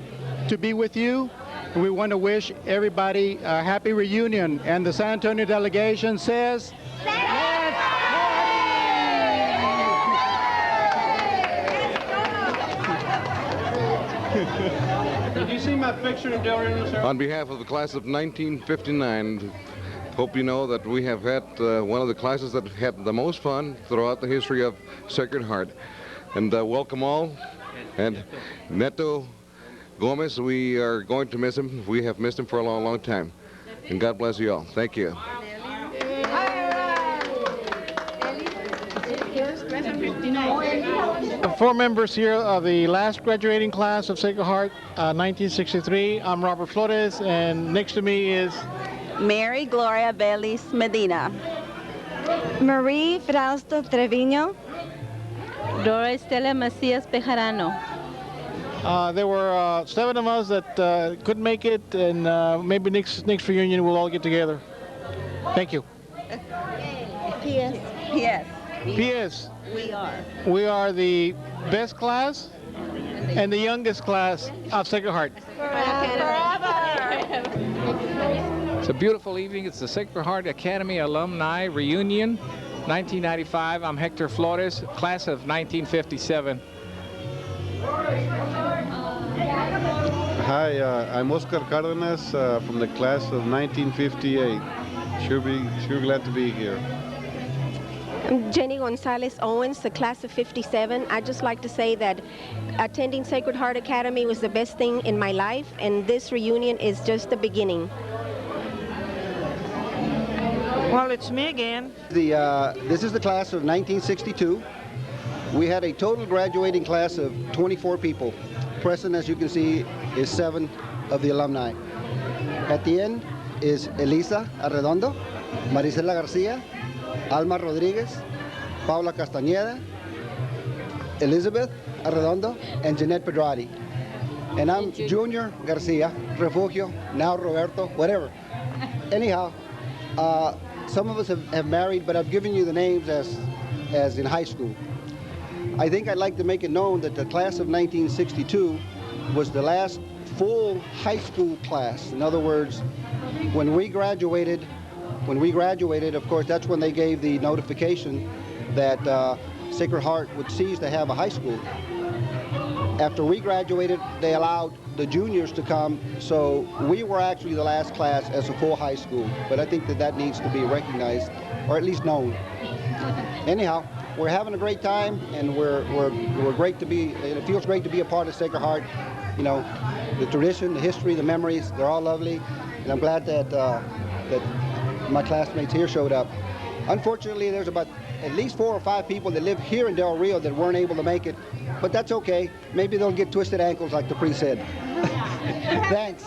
to be with you. We want to wish everybody a happy reunion, and the San Antonio delegation says, Did you see my picture of Del Rio, sir? On behalf of the class of 1959, hope you know that we have had one of the classes that had the most fun throughout the history of Sacred Heart. And welcome all. And Neto Gomez, we are going to miss him. We have missed him for a long, long time. And God bless you all. Thank you. Four members here of the last graduating class of Sacred Heart, 1963. I'm Robert Flores, and next to me is Mary Gloria Belis Medina. Marie Frausto Trevino. Dora Estela Macias Bejarano. There were 7 of us that couldn't make it, and maybe next reunion we'll all get together. Thank you. P.S. P.S. We are the best class and the youngest class of Sacred Heart. It's a beautiful evening. It's the Sacred Heart Academy Alumni Reunion, 1995. I'm Hector Flores, class of 1957. Hi, I'm Oscar Cardenas from the class of 1958. Sure glad to be here. I'm Jenny Gonzalez Owens, the class of 57. I'd just like to say that attending Sacred Heart Academy was the best thing in my life, and this reunion is just the beginning. Well, it's me again. This is the class of 1962. We had a total graduating class of 24 people. Present, as you can see, is 7 of the alumni. At the end is Elisa Arredondo, Marisela Garcia, Alma Rodriguez, Paula Castañeda, Elizabeth Arredondo, and Jeanette Pedrati. And I'm Junior Garcia, Refugio, now Roberto, whatever. Anyhow, some of us have married, but I've given you the names as in high school. I think I'd like to make it known that the class of 1962 was the last full high school class. In other words, when we graduated, of course, that's when they gave the notification that Sacred Heart would cease to have a high school. After we graduated, they allowed the juniors to come, so we were actually the last class as a full high school. But I think that needs to be recognized, or at least known. Anyhow, we're having a great time, and we're great to be. It feels great to be a part of Sacred Heart. You know, the tradition, the history, the memories, they're all lovely, and I'm glad that that my classmates here showed up. Unfortunately, there's about at least 4 or 5 people that live here in Del Rio that weren't able to make it, but that's okay. Maybe they'll get twisted ankles like the priest said. Thanks.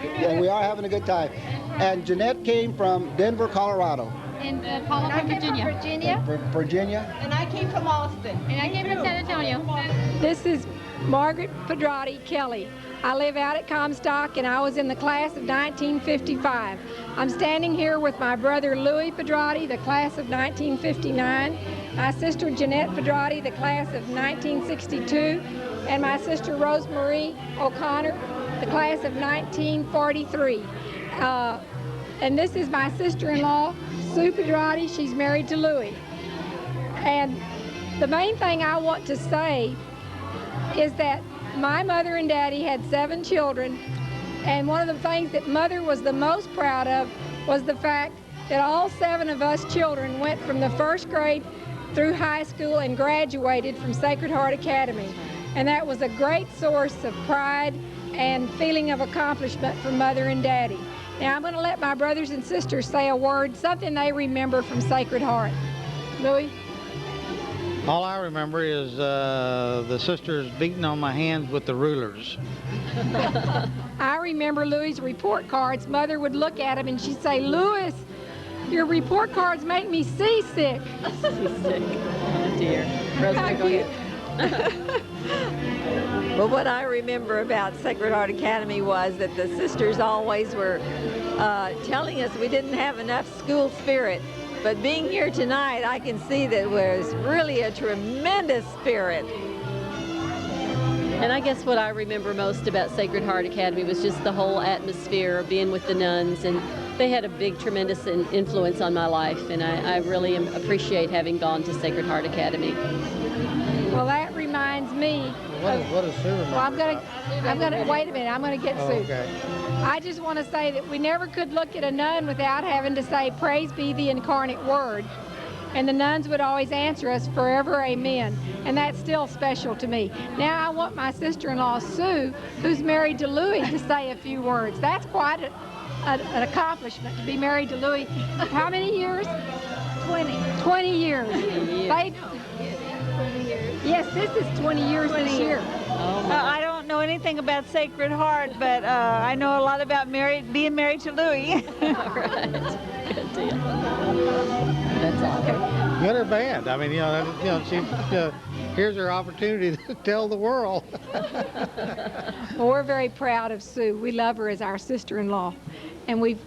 And we are having a good time. And Jeanette came from Denver, Colorado. And Paula from Virginia. Virginia. And I came from Austin. And I came from San Antonio. This is Margaret Pedrati Kelly. I live out at Comstock, and I was in the class of 1955. I'm standing here with my brother Louis Pedrati, the class of 1959, my sister Jeanette Pedrati, the class of 1962, and my sister Rosemarie O'Connor, the class of 1943. And this is my sister-in-law, Sue Pedrati. She's married to Louis. And the main thing I want to say is that my mother and daddy had 7 children, and one of the things that mother was the most proud of was the fact that all 7 of us children went from the 1st grade through high school and graduated from Sacred Heart Academy. And that was a great source of pride and feeling of accomplishment for mother and daddy. Now I'm going to let my brothers and sisters say a word, something they remember from Sacred Heart. Louis? All I remember is the sisters beating on my hands with the rulers. I remember Louis' report cards. Mother would look at them and she'd say, "Louis, your report cards make me seasick." Seasick. Oh dear. Rosemary, go ahead. Well, what I remember about Sacred Heart Academy was that the sisters always were telling us we didn't have enough school spirit. But being here tonight, I can see that was really a tremendous spirit. And I guess what I remember most about Sacred Heart Academy was just the whole atmosphere of being with the nuns, and they had a big, tremendous influence on my life, and I really appreciate having gone to Sacred Heart Academy. Well, that reminds me. What is Sue remember? Well, I'm gonna wait a minute. I'm gonna get Sue. Okay. I just want to say that we never could look at a nun without having to say, "Praise be the incarnate word." And the nuns would always answer us, "Forever amen." And that's still special to me. Now I want my sister-in-law, Sue, who's married to Louis, to say a few words. That's quite an accomplishment to be married to Louis. How many years? 20. 20 years. 20 years. Yes, this is 20 years this year. I don't know anything about Sacred Heart, but I know a lot about being married to Louis. Right. Good deal. That's all. Good or bad? I mean, here's her opportunity to tell the world. Well, we're very proud of Sue. We love her as our sister-in-law, and we've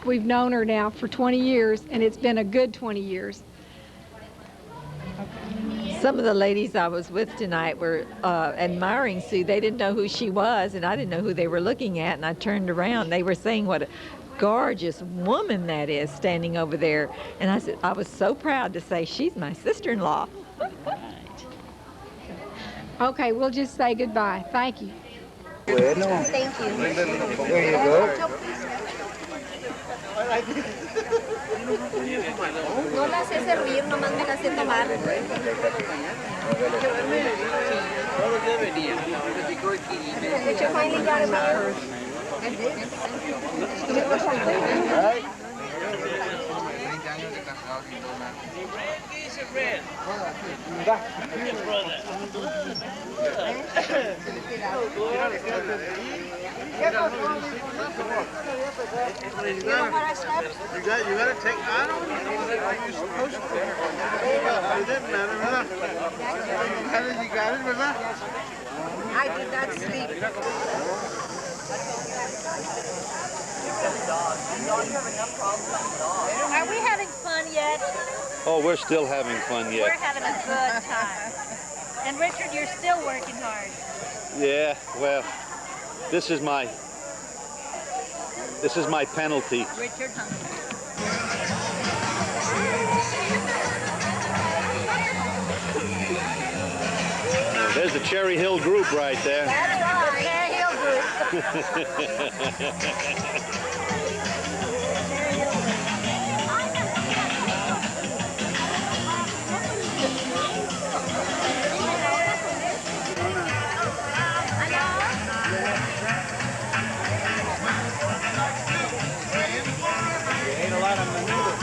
known her now for 20 years, and it's been a good 20 years. Some of the ladies I was with tonight were admiring Sue. They didn't know who she was, and I didn't know who they were looking at, and I turned around. They were saying what a gorgeous woman that is standing over there. And I said, I was so proud to say, she's my sister-in-law. Okay, we'll just say goodbye. Thank you. Thank you. There you go. No la hace servir, nomás me la hace tomar. Did you finally got him here? You gotta take, I don't know, are you supposed to? It didn't matter, ¿verdad? You got it, ¿verdad? I did not sleep. Are we having fun yet? Oh, we're still having fun yet. We're having a good time. And Richard, you're still working hard. Yeah, well, this is my penalty. Richard Humphrey. There's the Cherry Hill group right there. That's right. Cherry Hill Ain't a lot of maneuvers.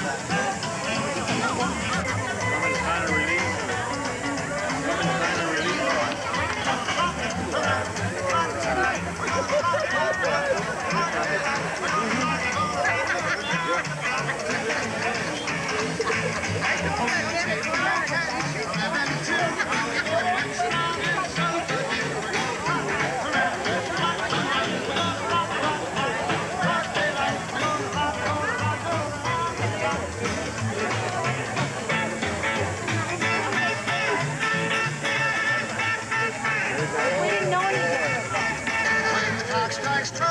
Hi,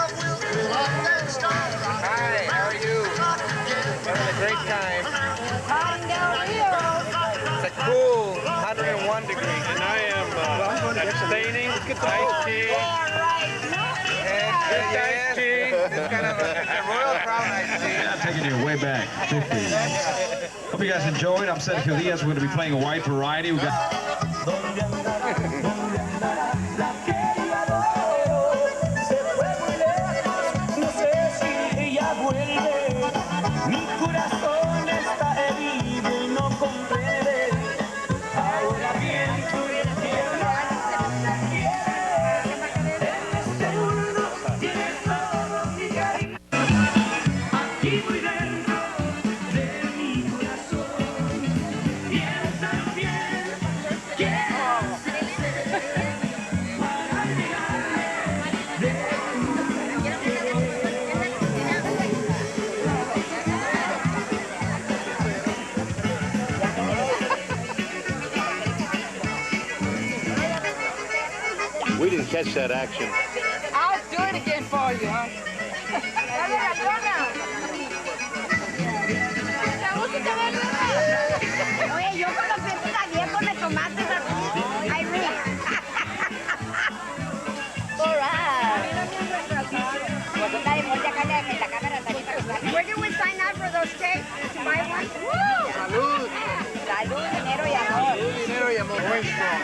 how are you? Having a great time. It's a cool 101 degrees. And I am abstaining. Iced tea. And iced tea. It's kind of a Royal Crown iced tea. Yeah, taking you way back, 50s. Hope you guys enjoyed. I'm Sergio Diaz. We're going to be playing a wide variety. We got. We didn't catch that action. I'll do it again for you, huh? Oye, yo con los dientes abiertos me tomaste así. Ay, mira. All right. Where do we sign up for those cakes? To buy one? Salud. Salud, dinero y amor. Salud, dinero y amor. Muy strong.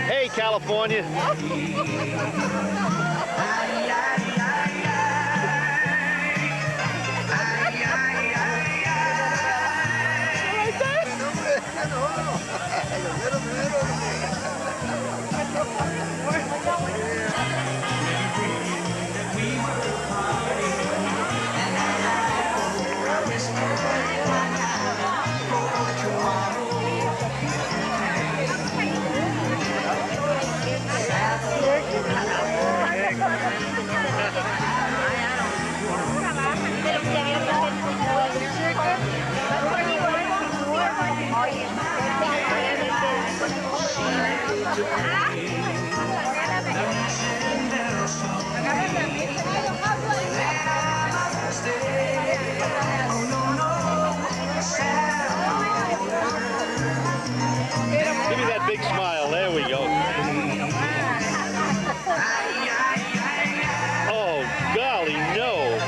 Hey, California. Give me that big smile. There we go. Oh, golly, no.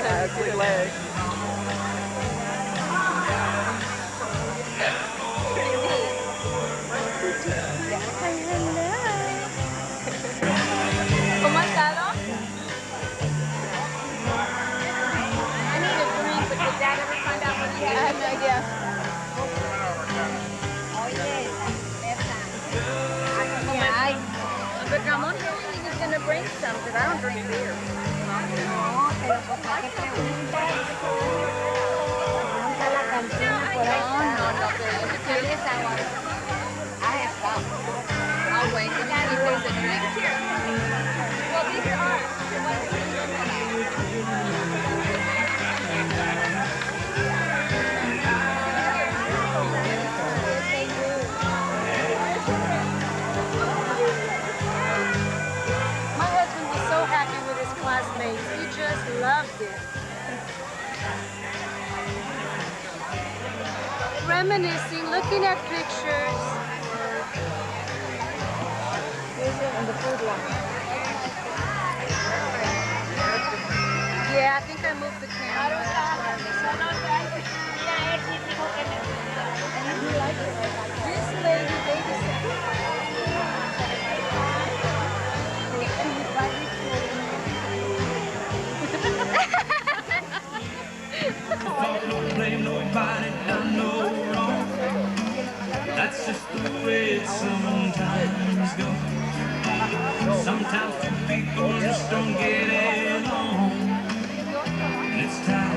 Ugly leg. ¿Cómo ha estado? I need a drink, but did Dad ever find out what he had? I have no idea. But Ramon told me he was going to bring some, because I don't drink beer. I'll wait. Well, these are ours. My husband was so happy with his classmates. He just loved it. Reminiscing, looking at pictures. In the food line. Yeah, I think I moved the camera. This lady Don't blame nobody, done no wrong. That's just the way it sometimes goes. Sometimes two people just don't get along. And it's time.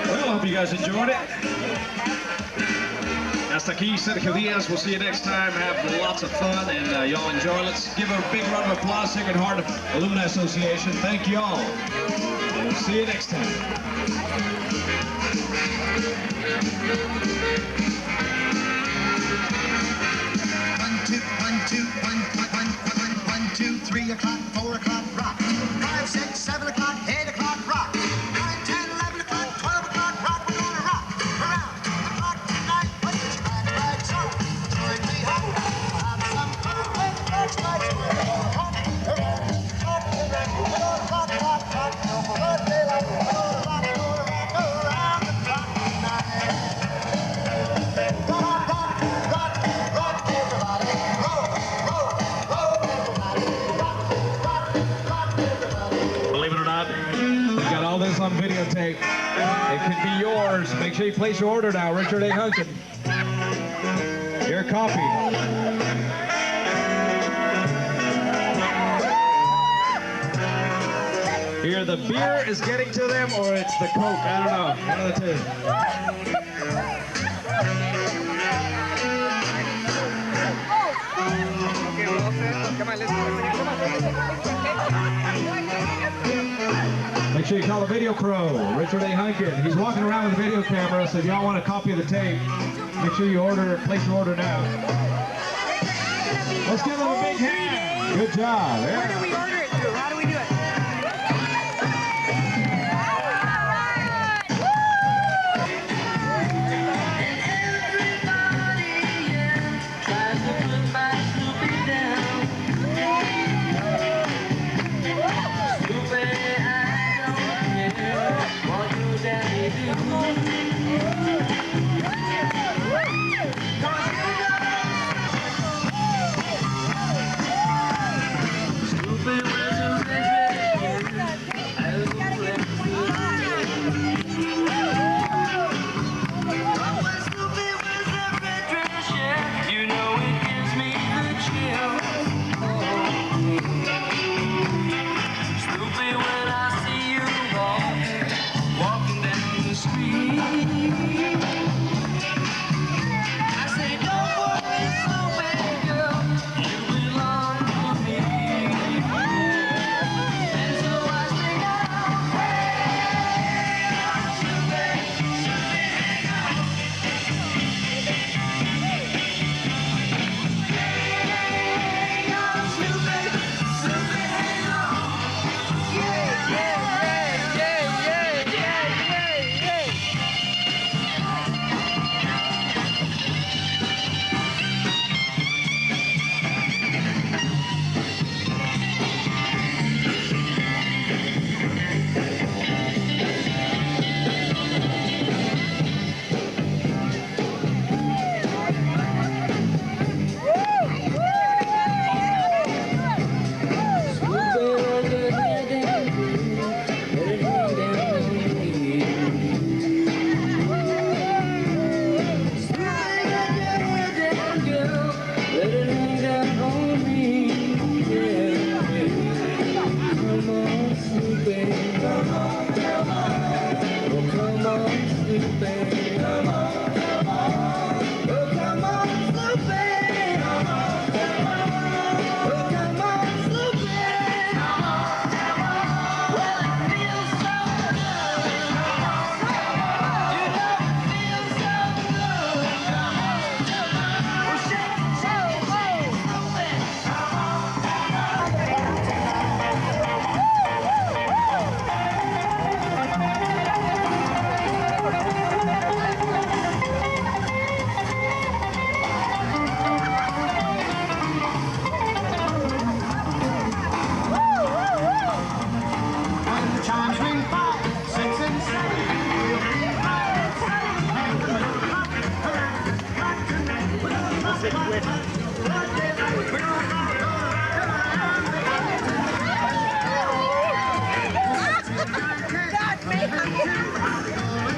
Well, I hope you guys enjoyed it. Hasta aquí, Sergio Diaz. We'll see you next time. Have lots of fun, and y'all enjoy. Let's give a big round of applause, Sacred Heart Alumni Association. Thank y'all. And we'll see you next time. 3 o'clock, 4 o'clock, rock. 5, 6, 7 o'clock, 8 o'clock, rock. 9, 10, 11 o'clock, 12 o'clock, rock. We're gonna rock around the clock tonight. Put your glad rags on. Join me home. Have some fun with French lights. We're gonna rock around, rock around. We're gonna rock, rock, rock. No more daylight. We're gonna rock around the clock tonight. Rock, rock, rock, rock, everybody. Roll, roll, roll, everybody. Believe it or not, we've got all this on videotape. It could be yours. Make sure you place your order now. Richard A. Hunkin. Your copy. Either the beer is getting to them or it's the Coke. I don't know. One of the two. Okay, we're all set. Come on, let's Make sure you call the video pro, Richard A. Hunkin. He's walking around with a video camera, so if y'all want a copy of the tape, make sure you place your order now. Let's give him a big hand. Good job. Where do we order it to? How do we do it?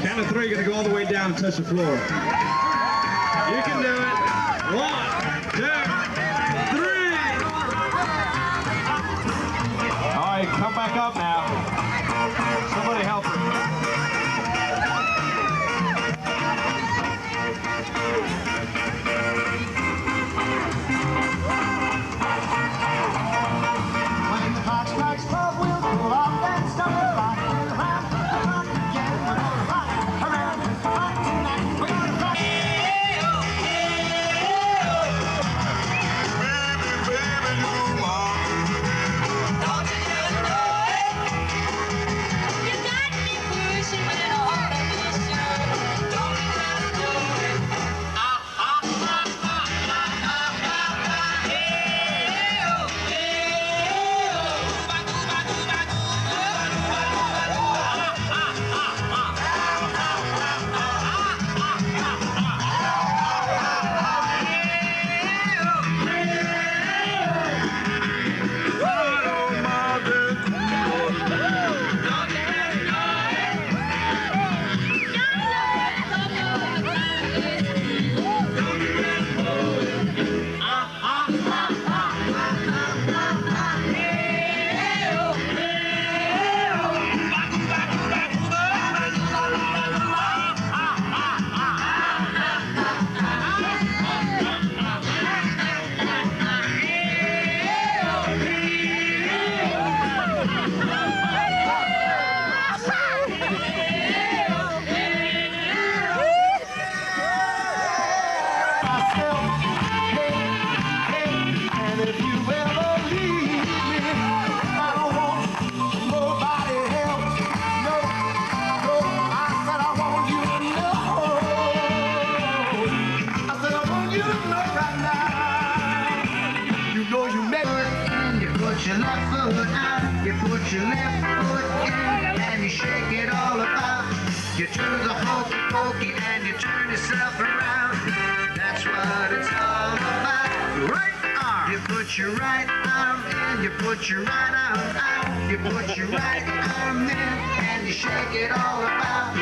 Count of 3, gonna go all the way down and touch the floor. You can do it. 1, 2, 3. All right, come back up now. Somebody help her. put your left foot in and you shake it all about. You do the hokey pokey and you turn yourself around. That's what it's all about. Right arm. You put your right arm in, you put your right arm out. You put your right arm in and you shake it all about.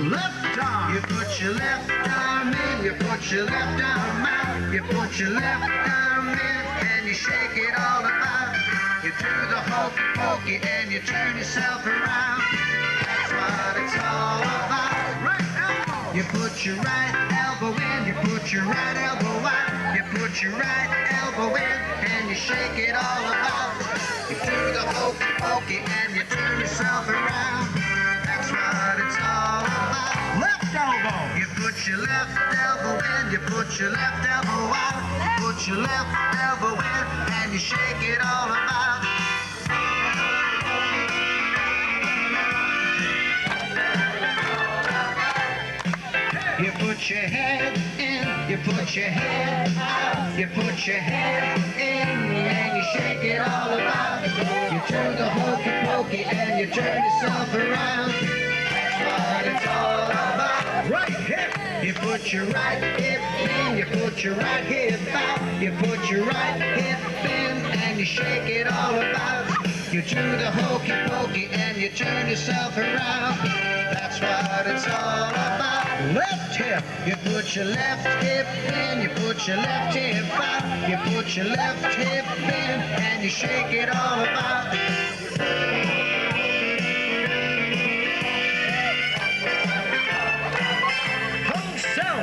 Left arm. You put your left arm in, you put your left arm out. You put your left arm in and you shake it all about. You do the hokey pokey and you turn yourself around. That's what it's all about. Right elbow. You put your right elbow in, you put your right elbow out. You put your right elbow in and you shake it all about. You do the hokey pokey and you turn yourself around. That's what it's all about. Left elbow. You put your left elbow in, you put your left elbow out. You put your left elbow in and you shake it all about. You put your head in, you put your head out. You put your head in and you shake it all about. You do the hokey pokey and you turn yourself around. That's what it's all about. Right hip. You put your right hip in, you put your right hip out. You put your right hip in and you shake it all about. You do the hokey pokey and you turn yourself around. That's what it's all about. Left hip. You put your left hip in, you put your left hip out. You put your left hip in and you shake it all about.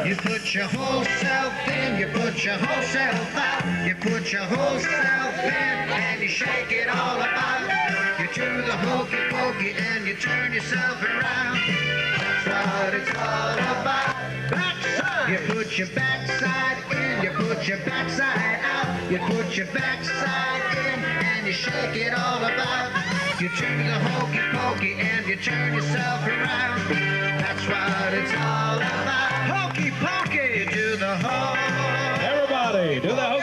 You put your whole self in, you put your whole self out. You put your whole self in and you shake it all about. You do the hokey pokey and you turn yourself around. That's what it's all about. Backside. You put your backside in, you put your backside out. You put your backside in and you shake it all about. You do the hokey pokey and you turn yourself around. That's what it's all about. Hokey pokey. You do the hokey. Everybody, do the hokey